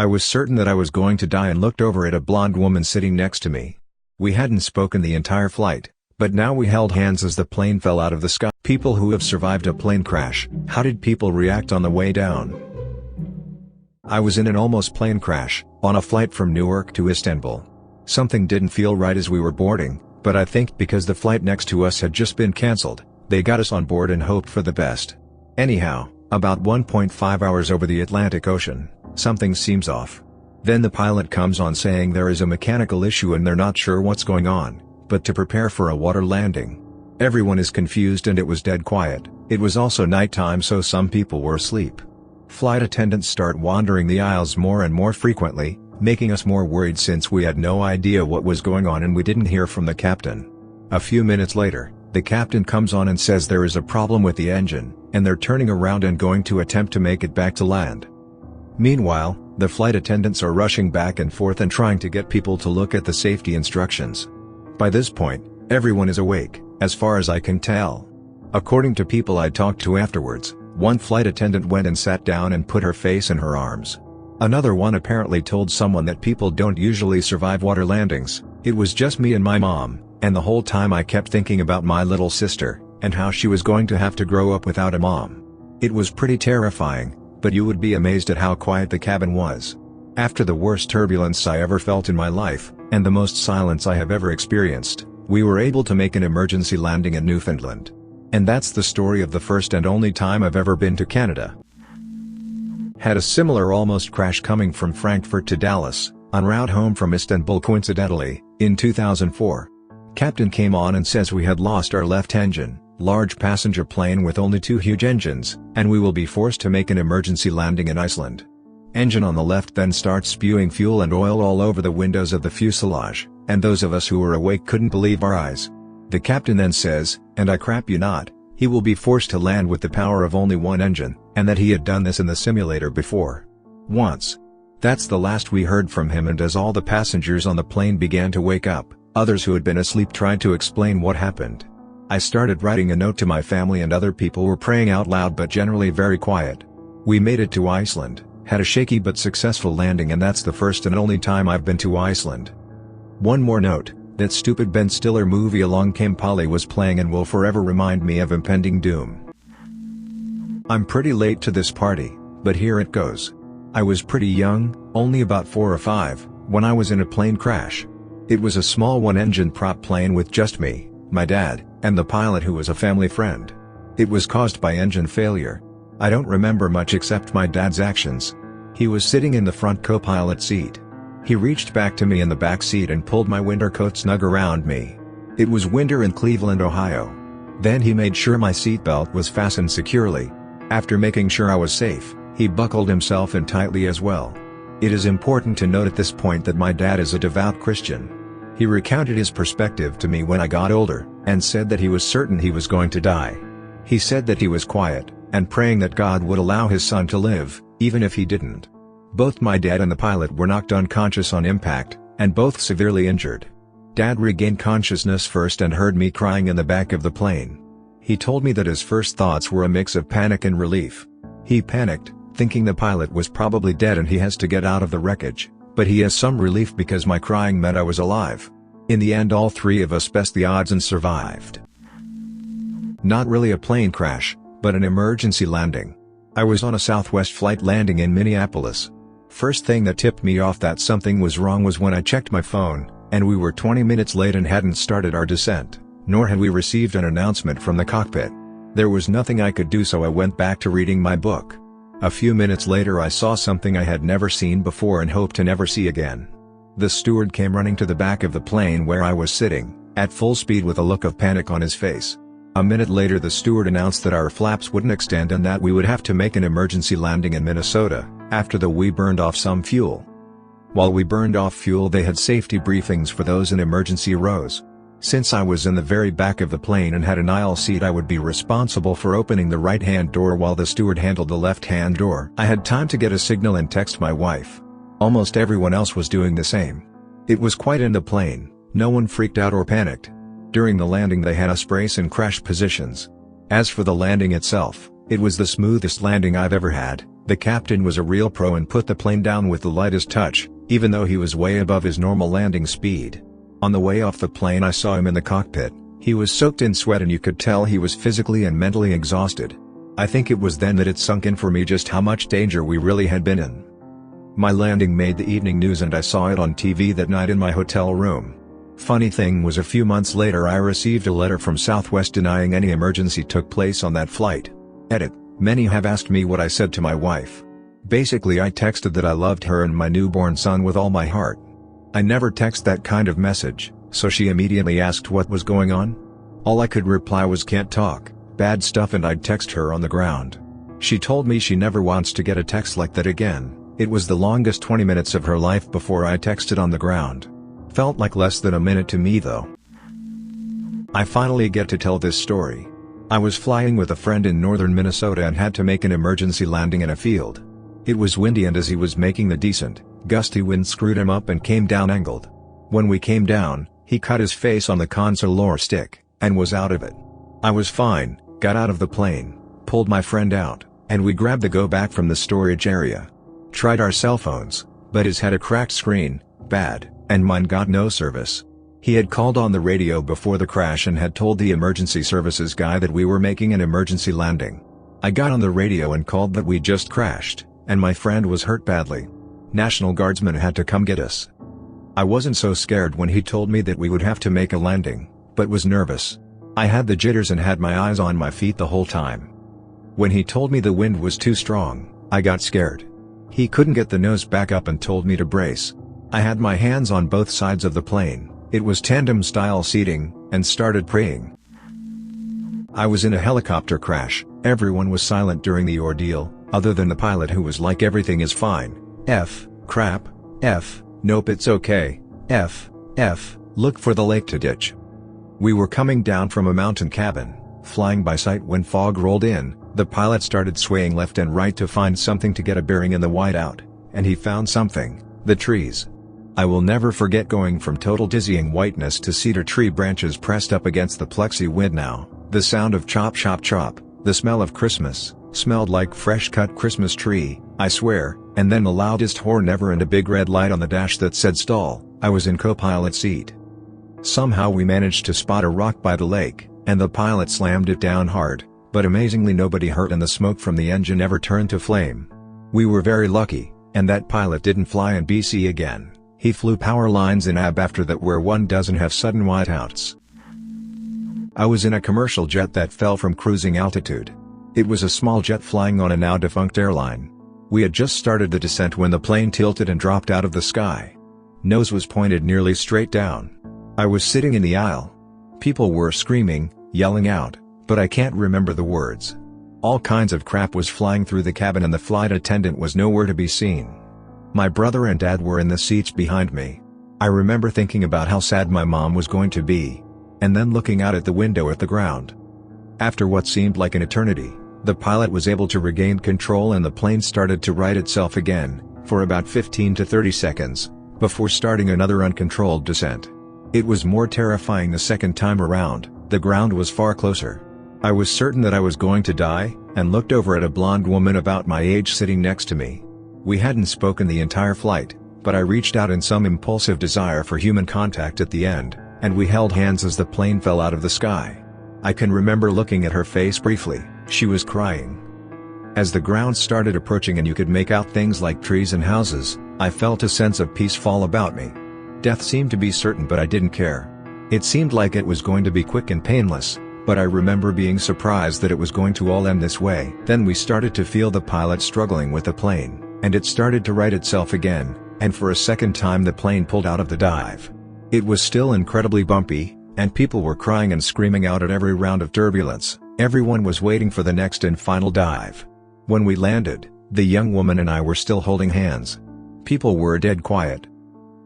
I was certain that I was going to die and looked over at a blonde woman sitting next to me. We hadn't spoken the entire flight, but now we held hands as the plane fell out of the sky. People who have survived a plane crash, how did people react on the way down? I was in an almost plane crash, on a flight from Newark to Istanbul. Something didn't feel right as we were boarding, but I think because the flight next to us had just been cancelled, they got us on board and hoped for the best. Anyhow, about 1.5 hours over the Atlantic Ocean, something seems off. Then the pilot comes on saying there is a mechanical issue and they're not sure what's going on, but to prepare for a water landing. Everyone is confused and it was dead quiet. It was also nighttime, so some people were asleep. Flight attendants start wandering the aisles more and more frequently, making us more worried since we had no idea what was going on and we didn't hear from the captain. A few minutes later, the captain comes on and says there is a problem with the engine, and they're turning around and going to attempt to make it back to land. Meanwhile, the flight attendants are rushing back and forth and trying to get people to look at the safety instructions. By this point, everyone is awake, as far as I can tell. According to people I talked to afterwards, one flight attendant went and sat down and put her face in her arms. Another one apparently told someone that people don't usually survive water landings. It was just me and my mom, and the whole time I kept thinking about my little sister, and how she was going to have to grow up without a mom. It was pretty terrifying, but you would be amazed at how quiet the cabin was. After the worst turbulence I ever felt in my life, and the most silence I have ever experienced, we were able to make an emergency landing in Newfoundland. And that's the story of the first and only time I've ever been to Canada. Had a similar almost crash coming from Frankfurt to Dallas, en route home from Istanbul coincidentally, in 2004. Captain came on and says we had lost our left engine, large passenger plane with only two huge engines, and we will be forced to make an emergency landing in Iceland. Engine on the left then starts spewing fuel and oil all over the windows of the fuselage, and those of us who were awake couldn't believe our eyes. The captain then says, and I crap you not, he will be forced to land with the power of only one engine, and that he had done this in the simulator before. Once. That's the last we heard from him, and as all the passengers on the plane began to wake up, others who had been asleep tried to explain what happened. I started writing a note to my family and other people were praying out loud but generally very quiet. We made it to Iceland, had a shaky but successful landing, and that's the first and only time I've been to Iceland. One more note, that stupid Ben Stiller movie Along Came Polly was playing and will forever remind me of impending doom. I'm pretty late to this party, but here it goes. I was pretty young, only about 4 or 5, when I was in a plane crash. It was a small one-engine prop plane with just me, my dad, and the pilot who was a family friend. It was caused by engine failure. I don't remember much except my dad's actions. He was sitting in the front co-pilot seat. He reached back to me in the back seat and pulled my winter coat snug around me. It was winter in Cleveland, Ohio. Then he made sure my seatbelt was fastened securely. After making sure I was safe, he buckled himself in tightly as well. It is important to note at this point that my dad is a devout Christian. He recounted his perspective to me when I got older, and said that he was certain he was going to die. He said that he was quiet, and praying that God would allow his son to live, even if he didn't. Both my dad and the pilot were knocked unconscious on impact, and both severely injured. Dad regained consciousness first and heard me crying in the back of the plane. He told me that his first thoughts were a mix of panic and relief. He panicked, thinking the pilot was probably dead and he has to get out of the wreckage, but he has some relief because my crying meant I was alive. In the end, all three of us best the odds and survived. Not really a plane crash, but an emergency landing. I was on a Southwest flight landing in Minneapolis. First thing that tipped me off that something was wrong was when I checked my phone, and we were 20 minutes late and hadn't started our descent, nor had we received an announcement from the cockpit. There was nothing I could do, so I went back to reading my book. A few minutes later I saw something I had never seen before and hoped to never see again. The steward came running to the back of the plane where I was sitting, at full speed with a look of panic on his face. A minute later the steward announced that our flaps wouldn't extend and that we would have to make an emergency landing in Minnesota, after we burned off some fuel. While we burned off fuel, they had safety briefings for those in emergency rows. Since I was in the very back of the plane and had an aisle seat, I would be responsible for opening the right-hand door while the steward handled the left-hand door. I had time to get a signal and text my wife. Almost everyone else was doing the same. It was quiet in the plane, no one freaked out or panicked. During the landing they had us brace in crash positions. As for the landing itself, it was the smoothest landing I've ever had, The captain was a real pro and put the plane down with the lightest touch, even though he was way above his normal landing speed. On the way off the plane I saw him in the cockpit. He was soaked in sweat and you could tell he was physically and mentally exhausted. I think it was then that it sunk in for me just how much danger we really had been in. My landing made the evening news and I saw it on TV that night in my hotel room. Funny thing was, a few months later I received a letter from Southwest denying any emergency took place on that flight. Edit: many have asked me what I said to my wife. Basically I texted that I loved her and my newborn son with all my heart. I never text that kind of message, so she immediately asked what was going on. All I could reply was "can't talk, bad stuff," and I'd text her on the ground. She told me she never wants to get a text like that again. It was the longest 20 minutes of her life before I texted on the ground. Felt like less than a minute to me though. I finally get to tell this story. I was flying with a friend in northern Minnesota and had to make an emergency landing in a field. It was windy and as he was making the descent, gusty wind screwed him up and came down angled. When we came down, he cut his face on the console or stick, and was out of it. I was fine, got out of the plane, pulled my friend out, and we grabbed the go back from the storage area. Tried our cell phones, but his had a cracked screen, bad, and mine got no service. He had called on the radio before the crash and had told the emergency services guy that we were making an emergency landing. I got on the radio and called that we just crashed, and my friend was hurt badly. National Guardsmen had to come get us. I wasn't so scared when he told me that we would have to make a landing, but was nervous. I had the jitters and had my eyes on my feet the whole time. When he told me the wind was too strong, I got scared. He couldn't get the nose back up and told me to brace. I had my hands on both sides of the plane, it was tandem-style seating, and started praying. I was in a helicopter crash, everyone was silent during the ordeal, other than the pilot who was like "everything is fine, F, crap, F, nope it's okay, F, look for the lake to ditch." We were coming down from a mountain cabin, flying by sight when fog rolled in. The pilot started swaying left and right to find something to get a bearing in the whiteout, and he found something: the trees. I will never forget going from total dizzying whiteness to cedar tree branches pressed up against the plexi wind now, the sound of chop chop chop, the smell of Christmas, smelled like fresh cut Christmas tree, I swear, and then the loudest horn ever and a big red light on the dash that said stall. I was in co-pilot seat. Somehow we managed to spot a rock by the lake, and the pilot slammed it down hard. But amazingly nobody hurt and the smoke from the engine never turned to flame. We were very lucky, and that pilot didn't fly in BC again. He flew power lines in AB after that where one doesn't have sudden whiteouts. I was in a commercial jet that fell from cruising altitude. It was a small jet flying on a now defunct airline. We had just started the descent when the plane tilted and dropped out of the sky. Nose was pointed nearly straight down. I was sitting in the aisle. People were screaming, yelling out, but I can't remember the words. All kinds of crap was flying through the cabin and the flight attendant was nowhere to be seen. My brother and dad were in the seats behind me. I remember thinking about how sad my mom was going to be, and then looking out at the window at the ground. After what seemed like an eternity, the pilot was able to regain control and the plane started to right itself again, for about 15 to 30 seconds, before starting another uncontrolled descent. It was more terrifying the second time around. The ground was far closer. I was certain that I was going to die, and looked over at a blonde woman about my age sitting next to me. We hadn't spoken the entire flight, but I reached out in some impulsive desire for human contact at the end, and we held hands as the plane fell out of the sky. I can remember looking at her face briefly. She was crying. As the ground started approaching and you could make out things like trees and houses, I felt a sense of peace fall about me. Death seemed to be certain but I didn't care. It seemed like it was going to be quick and painless, but I remember being surprised that it was going to all end this way. Then we started to feel the pilot struggling with the plane, and it started to right itself again, and for a second time the plane pulled out of the dive. It was still incredibly bumpy, and people were crying and screaming out at every round of turbulence. Everyone was waiting for the next and final dive. When we landed, the young woman and I were still holding hands. People were dead quiet.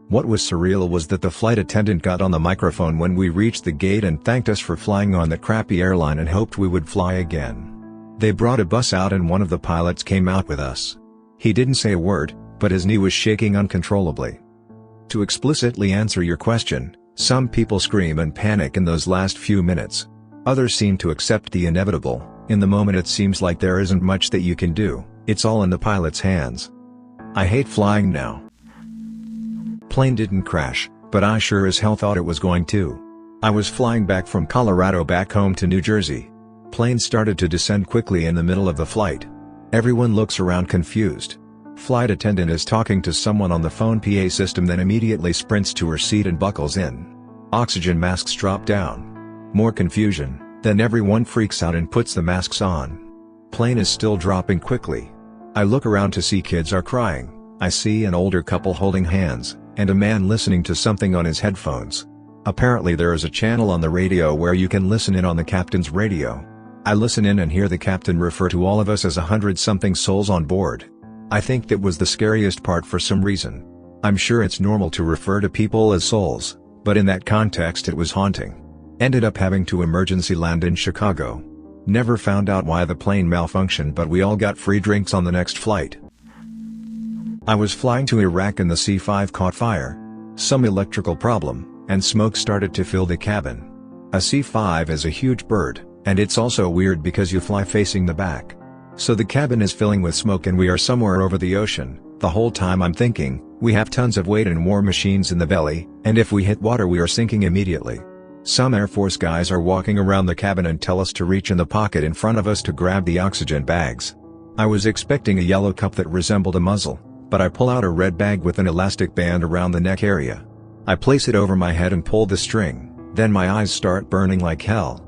What was surreal was that the flight attendant got on the microphone when we reached the gate and thanked us for flying on that crappy airline and hoped we would fly again. They brought a bus out and one of the pilots came out with us. He didn't say a word, but his knee was shaking uncontrollably. To explicitly answer your question, some people scream and panic in those last few minutes. Others seem to accept the inevitable. In the moment it seems like there isn't much that you can do, It's all in the pilot's hands. I hate flying now. Plane didn't crash, but I sure as hell thought it was going to. I was flying back from Colorado back home to New Jersey. Plane started to descend quickly in the middle of the flight. Everyone looks around confused. Flight attendant is talking to someone on the phone PA system, then immediately sprints to her seat and buckles in. Oxygen masks drop down. More confusion, then everyone freaks out and puts the masks on. Plane is still dropping quickly. I look around to see kids are crying. I see an older couple holding hands, and a man listening to something on his headphones. Apparently there is a channel on the radio where you can listen in on the captain's radio. I listen in and hear the captain refer to all of us as 100-something souls on board. I think that was the scariest part for some reason. I'm sure it's normal to refer to people as souls, but in that context it was haunting. Ended up having to emergency land in Chicago. Never found out why the plane malfunctioned, but we all got free drinks on the next flight. I was flying to Iraq and the C-5 caught fire. Some electrical problem, and smoke started to fill the cabin. A C-5 is a huge bird, and it's also weird because you fly facing the back. So the cabin is filling with smoke and we are somewhere over the ocean. The whole time I'm thinking, we have tons of weight and war machines in the belly, and if we hit water we are sinking immediately. Some Air Force guys are walking around the cabin and tell us to reach in the pocket in front of us to grab the oxygen bags. I was expecting a yellow cup that resembled a muzzle, but I pull out a red bag with an elastic band around the neck area. I place it over my head and pull the string, then my eyes start burning like hell.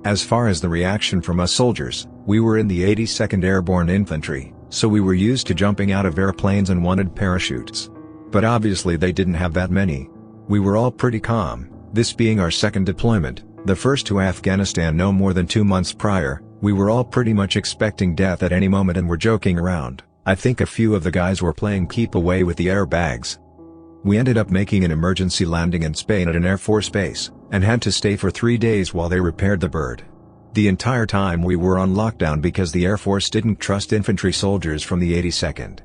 As far as the reaction from us soldiers, we were in the 82nd Airborne Infantry, so we were used to jumping out of airplanes and wanted parachutes. But obviously they didn't have that many. We were all pretty calm, this being our second deployment, the first to Afghanistan no more than 2 months prior. We were all pretty much expecting death at any moment and were joking around. I think a few of the guys were playing keep away with the airbags. We ended up making an emergency landing in Spain at an Air Force base, and had to stay for 3 days while they repaired the bird. The entire time we were on lockdown because the Air Force didn't trust infantry soldiers from the 82nd.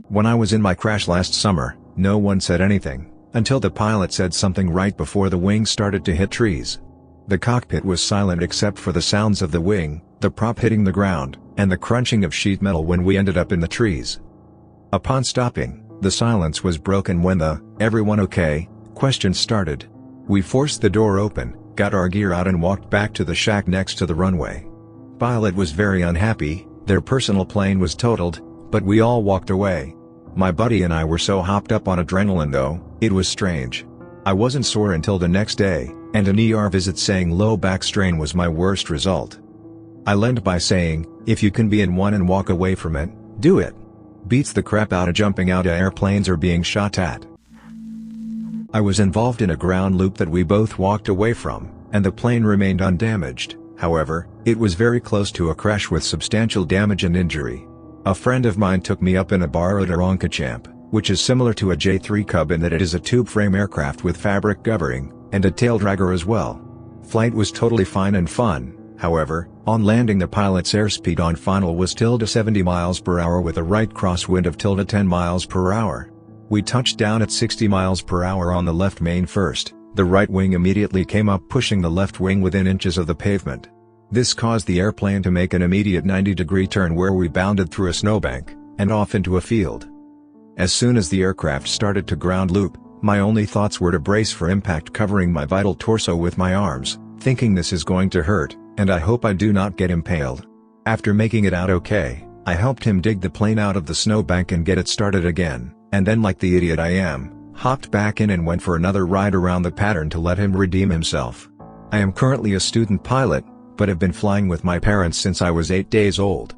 When I was in my crash last summer, no one said anything, until the pilot said something right before the wings started to hit trees. The cockpit was silent except for the sounds of the wing, the prop hitting the ground, and the crunching of sheet metal when we ended up in the trees. Upon stopping, the silence was broken when the "everyone okay?" question started. We forced the door open, got our gear out and walked back to the shack next to the runway. Pilot was very unhappy, their personal plane was totaled, but we all walked away. My buddy and I were so hopped up on adrenaline though, it was strange. I wasn't sore until the next day, and an ER visit saying low back strain was my worst result. I'll end by saying, if you can be in one and walk away from it, do it. Beats the crap out of jumping out of airplanes or being shot at. I was involved in a ground loop that we both walked away from, and the plane remained undamaged. However, it was very close to a crash with substantial damage and injury. A friend of mine took me up in a borrowed Aeroncamp, which is similar to a J3 Cub in that it is a tube frame aircraft with fabric covering, and a tail dragger as well. Flight was totally fine and fun. However, on landing the pilot's airspeed on final was ~70 miles per hour with a right crosswind of ~10 miles per hour. We touched down at 60 miles per hour on the left main first, the right wing immediately came up pushing the left wing within inches of the pavement. This caused the airplane to make an immediate 90-degree turn where we bounded through a snowbank, and off into a field. As soon as the aircraft started to ground loop, my only thoughts were to brace for impact, covering my vital torso with my arms, thinking this is going to hurt, and I hope I do not get impaled. After making it out okay, I helped him dig the plane out of the snowbank and get it started again, and then like the idiot I am, hopped back in and went for another ride around the pattern to let him redeem himself. I am currently a student pilot, but have been flying with my parents since I was 8 days old.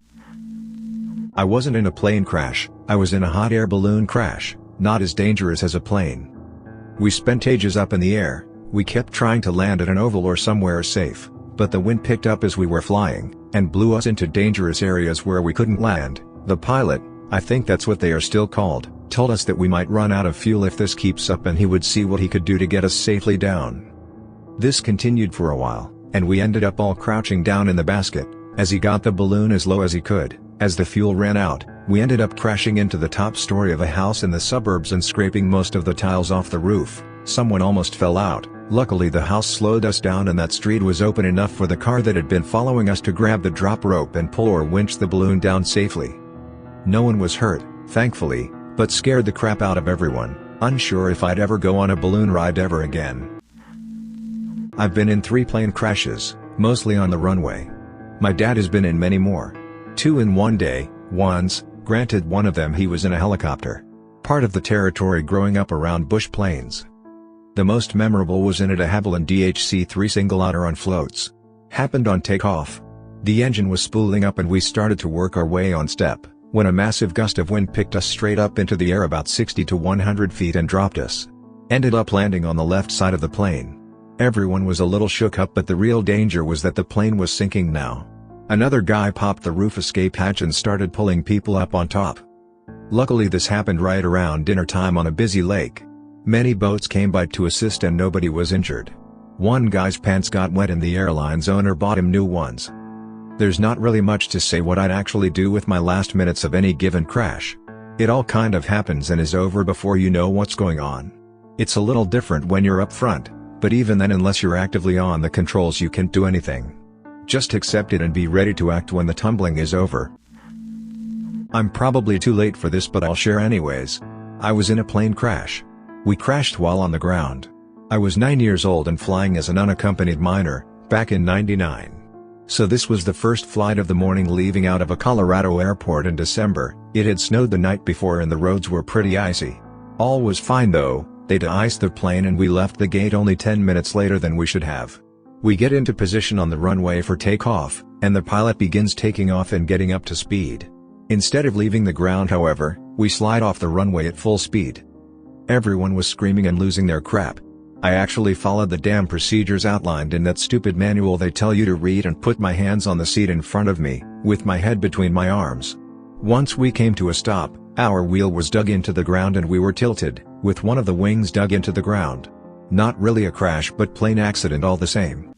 I wasn't in a plane crash, I was in a hot air balloon crash, not as dangerous as a plane. We spent ages up in the air, we kept trying to land at an oval or somewhere safe, but the wind picked up as we were flying, and blew us into dangerous areas where we couldn't land. The pilot, I think that's what they are still called, told us that we might run out of fuel if this keeps up and he would see what he could do to get us safely down. This continued for a while, and we ended up all crouching down in the basket, as he got the balloon as low as he could. As the fuel ran out, we ended up crashing into the top story of a house in the suburbs and scraping most of the tiles off the roof. Someone almost fell out, Luckily the house slowed us down and that street was open enough for the car that had been following us to grab the drop rope and pull or winch the balloon down safely. No one was hurt, thankfully, but scared the crap out of everyone, unsure if I'd ever go on a balloon ride ever again. I've been in 3 plane crashes, mostly on the runway. My dad has been in many more. 2 in one day, once, granted one of them he was in a helicopter. Part of the territory growing up around bush planes. The most memorable was in a de Havilland DHC-3 single-otter on floats. Happened on takeoff. The engine was spooling up and we started to work our way on step, when a massive gust of wind picked us straight up into the air about 60 to 100 feet and dropped us. Ended up landing on the left side of the plane. Everyone was a little shook up, but the real danger was that the plane was sinking now. Another guy popped the roof escape hatch and started pulling people up on top. Luckily this happened right around dinner time on a busy lake. Many boats came by to assist and nobody was injured. One guy's pants got wet and the airline's owner bought him new ones. There's not really much to say what I'd actually do with my last minutes of any given crash. It all kind of happens and is over before you know what's going on. It's a little different when you're up front, but even then unless you're actively on the controls you can't do anything. Just accept it and be ready to act when the tumbling is over. I'm probably too late for this but I'll share anyways. I was in a plane crash. We crashed while on the ground. I was 9 years old and flying as an unaccompanied minor, back in '99. So this was the first flight of the morning leaving out of a Colorado airport in December. It had snowed the night before and the roads were pretty icy. All was fine though, they de-iced the plane and we left the gate only 10 minutes later than we should have. We get into position on the runway for takeoff, and the pilot begins taking off and getting up to speed. Instead of leaving the ground however, we slide off the runway at full speed. Everyone was screaming and losing their crap. I actually followed the damn procedures outlined in that stupid manual they tell you to read and put my hands on the seat in front of me, with my head between my arms. Once we came to a stop, our wheel was dug into the ground and we were tilted, with one of the wings dug into the ground. Not really a crash but plane accident all the same.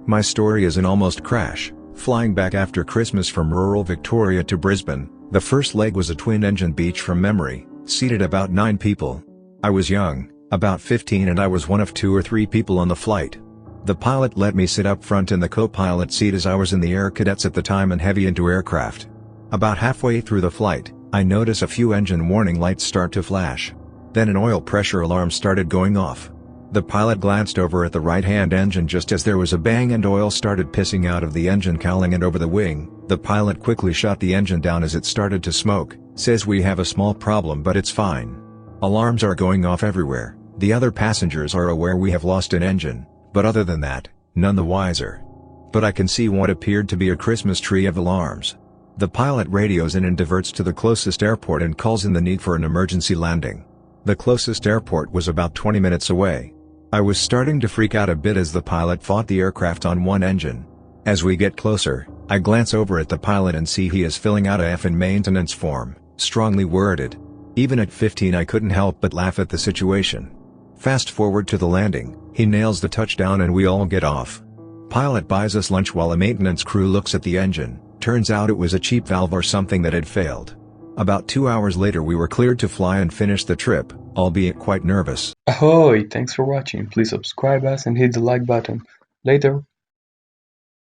My story is an almost crash, flying back after Christmas from rural Victoria to Brisbane. The first leg was a twin-engine Beech from memory, seated about 9 people. I was young, about 15, and I was one of 2 or 3 people on the flight. The pilot let me sit up front in the co-pilot seat as I was in the Air Cadets at the time and heavy into aircraft. About halfway through the flight, I notice a few engine warning lights start to flash. Then an oil pressure alarm started going off. The pilot glanced over at the right-hand engine just as there was a bang and oil started pissing out of the engine cowling and over the wing. The pilot quickly shut the engine down as it started to smoke, says we have a small problem but it's fine. Alarms are going off everywhere, the other passengers are aware we have lost an engine, but other than that, none the wiser. But I can see what appeared to be a Christmas tree of alarms. The pilot radios in and diverts to the closest airport and calls in the need for an emergency landing. The closest airport was about 20 minutes away. I was starting to freak out a bit as the pilot fought the aircraft on one engine. As we get closer, I glance over at the pilot and see he is filling out a F in maintenance form, strongly worded. Even at 15 I couldn't help but laugh at the situation. Fast forward to the landing, he nails the touchdown and we all get off. Pilot buys us lunch while a maintenance crew looks at the engine. Turns out it was a cheap valve or something that had failed. About 2 hours later we were cleared to fly and finish the trip, albeit quite nervous. Ahoy! Thanks for watching. Please subscribe us and hit the like button. Later.